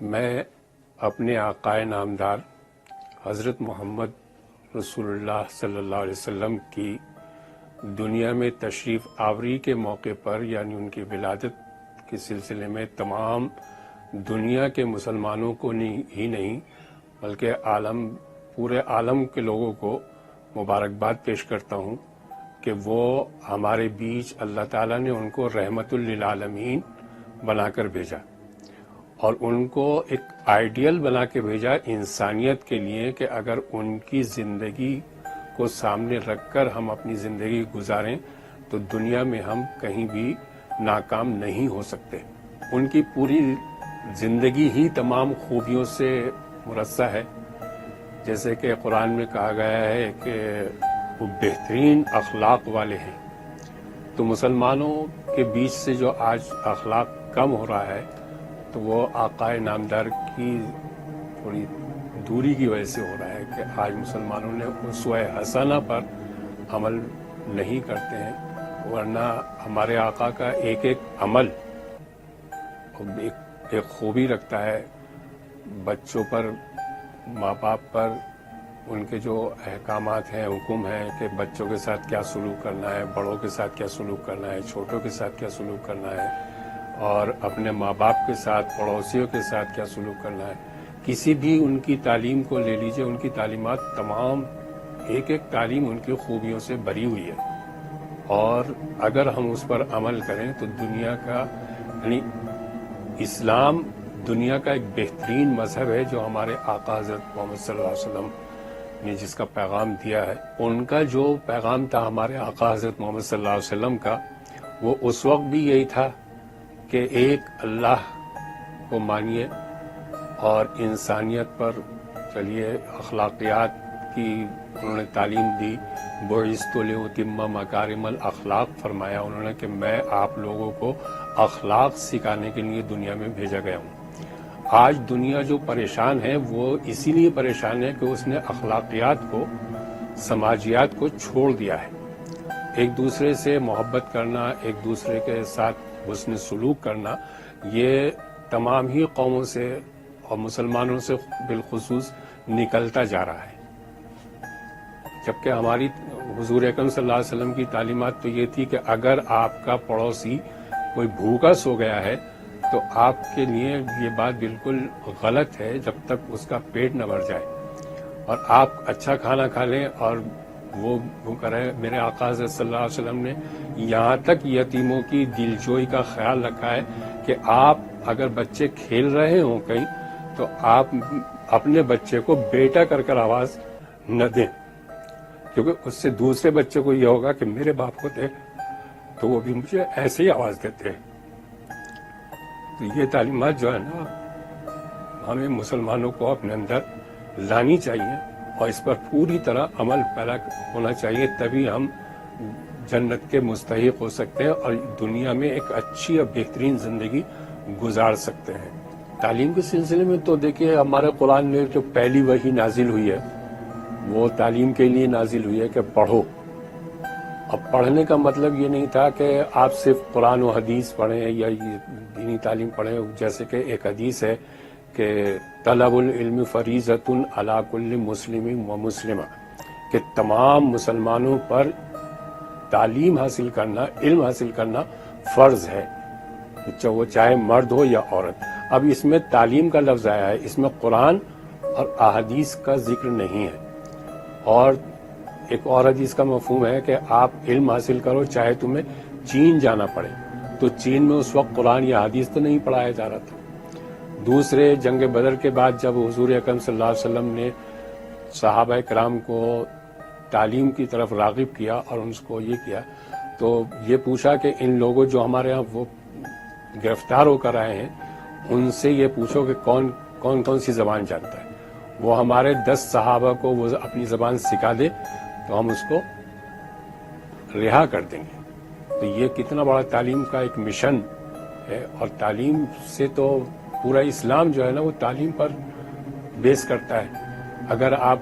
میں اپنے آقائے نامدار حضرت محمد رسول اللہ صلی اللہ علیہ وسلم کی دنیا میں تشریف آوری کے موقع پر یعنی ان کی ولادت کے سلسلے میں تمام دنیا کے مسلمانوں کو ہی نہیں بلکہ پورے عالم کے لوگوں کو مبارکباد پیش کرتا ہوں کہ وہ ہمارے بیچ اللہ تعالیٰ نے ان کو رحمت للعالمین بنا کر بھیجا اور ان کو ایک آئیڈیل بنا کے بھیجا انسانیت کے لیے کہ اگر ان کی زندگی کو سامنے رکھ کر ہم اپنی زندگی گزاریں تو دنیا میں ہم کہیں بھی ناکام نہیں ہو سکتے۔ ان کی پوری زندگی ہی تمام خوبیوں سے مرصع ہے، جیسے کہ قرآن میں کہا گیا ہے کہ وہ بہترین اخلاق والے ہیں۔ تو مسلمانوں کے بیچ سے جو آج اخلاق کم ہو رہا ہے تو وہ آقائے نامدار کی تھوڑی دوری کی وجہ سے ہو رہا ہے کہ آج مسلمانوں نے اسوہ حسنہ پر عمل نہیں کرتے ہیں، ورنہ ہمارے آقا کا ایک ایک عمل ایک خوبی رکھتا ہے۔ بچوں پر، ماں باپ پر ان کے جو احکامات ہیں، حکم ہیں کہ بچوں کے ساتھ کیا سلوک کرنا ہے، بڑوں کے ساتھ کیا سلوک کرنا ہے، چھوٹوں کے ساتھ کیا سلوک کرنا ہے، اور اپنے ماں باپ کے ساتھ، پڑوسیوں کے ساتھ کیا سلوک کرنا ہے۔ کسی بھی ان کی تعلیم کو لے لیجئے، ان کی تعلیمات تمام ایک ایک تعلیم ان کی خوبیوں سے بھری ہوئی ہے، اور اگر ہم اس پر عمل کریں تو دنیا کا یعنی اسلام دنیا کا ایک بہترین مذہب ہے جو ہمارے آقا حضرت محمد صلی اللہ علیہ وسلم نے جس کا پیغام دیا ہے۔ ان کا جو پیغام تھا ہمارے آقا حضرت محمد صلی اللہ علیہ وسلم کا، وہ اس وقت بھی یہی تھا کہ ایک اللہ کو مانیے اور انسانیت پر چلیے۔ اخلاقیات کی انہوں نے تعلیم دی، بعثت لأتم مکارم الاخلاق فرمایا انہوں نے کہ میں آپ لوگوں کو اخلاق سکھانے کے لیے دنیا میں بھیجا گیا ہوں۔ آج دنیا جو پریشان ہے وہ اسی لیے پریشان ہے کہ اس نے اخلاقیات کو، سماجیات کو چھوڑ دیا ہے۔ ایک دوسرے سے محبت کرنا، ایک دوسرے کے ساتھ حسن سلوک کرنا، یہ تمام ہی قوموں سے اور مسلمانوں سے بالخصوص نکلتا جا رہا ہے، جبکہ ہماری حضور اکرم صلی اللہ علیہ وسلم کی تعلیمات تو یہ تھی کہ اگر آپ کا پڑوسی کوئی بھوکا سو گیا ہے تو آپ کے لیے یہ بات بالکل غلط ہے جب تک اس کا پیٹ نہ بھر جائے، اور آپ اچھا کھانا کھا لیں اور وہ بھوکا رہے۔ میرے آقا حضرت صلی اللہ علیہ وسلم نے یہاں تک یتیموں کی دلجوئی کا خیال رکھا ہے کہ آپ اگر بچے کھیل رہے ہوں کہیں تو آپ اپنے بچے کو بیٹا کر کر آواز نہ دیں، کیونکہ اس سے دوسرے بچے کو یہ ہوگا کہ میرے باپ ہوتے تو وہ بھی مجھے ایسے ہی آواز دیتے ہیں۔ تو یہ تعلیمات جو ہے نا ہمیں مسلمانوں کو اپنے اندر لانی چاہیے اور اس پر پوری طرح عمل پیرا ہونا چاہیے، تبھی ہم جنت کے مستحق ہو سکتے ہیں اور دنیا میں ایک اچھی اور بہترین زندگی گزار سکتے ہیں۔ تعلیم کے سلسلے میں تو دیکھیے ہمارے قرآن میں جو پہلی وحی نازل ہوئی ہے وہ تعلیم کے لیے نازل ہوئی ہے کہ پڑھو۔ اب پڑھنے کا مطلب یہ نہیں تھا کہ آپ صرف قرآن و حدیث پڑھیں یا دینی تعلیم پڑھیں، جیسے کہ ایک حدیث ہے کہ طلب العلم فریضۃ علی کل مسلم و مسلمہ، کہ تمام مسلمانوں پر تعلیم حاصل کرنا، علم حاصل کرنا فرض ہے، وہ چاہے مرد ہو یا عورت۔ اب اس میں تعلیم کا لفظ آیا ہے، اس میں قرآن اور احادیث کا ذکر نہیں ہے۔ اور ایک اور حدیث کا مفہوم ہے کہ آپ علم حاصل کرو چاہے تمہیں چین جانا پڑے، تو چین میں اس وقت قرآن یا حدیث تو نہیں پڑھایا جا رہا تھا۔ دوسرے جنگ بدر کے بعد جب حضور اکرم صلی اللہ علیہ وسلم نے صحابہ کرام کو تعلیم کی طرف راغب کیا اور ان کو یہ کیا تو یہ پوچھا کہ ان لوگوں جو ہمارے ہاں وہ گرفتار ہو کر آئے ہیں ان سے یہ پوچھو کہ کون سی زبان جانتا ہے، وہ ہمارے 10 صحابہ کو وہ اپنی زبان سکھا دے تو ہم اس کو رہا کر دیں گے۔ تو یہ کتنا بڑا تعلیم کا ایک مشن ہے، اور تعلیم سے تو پورا اسلام جو ہے نا وہ تعلیم پر بیس کرتا ہے۔ اگر آپ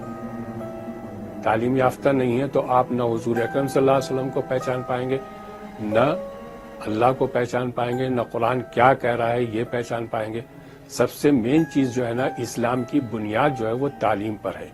تعلیم یافتہ نہیں ہیں تو آپ نہ حضور اکرم صلی اللہ علیہ وسلم کو پہچان پائیں گے، نہ اللہ کو پہچان پائیں گے، نہ قرآن کیا کہہ رہا ہے یہ پہچان پائیں گے۔ سب سے مین چیز جو ہے نا اسلام کی بنیاد جو ہے وہ تعلیم پر ہے.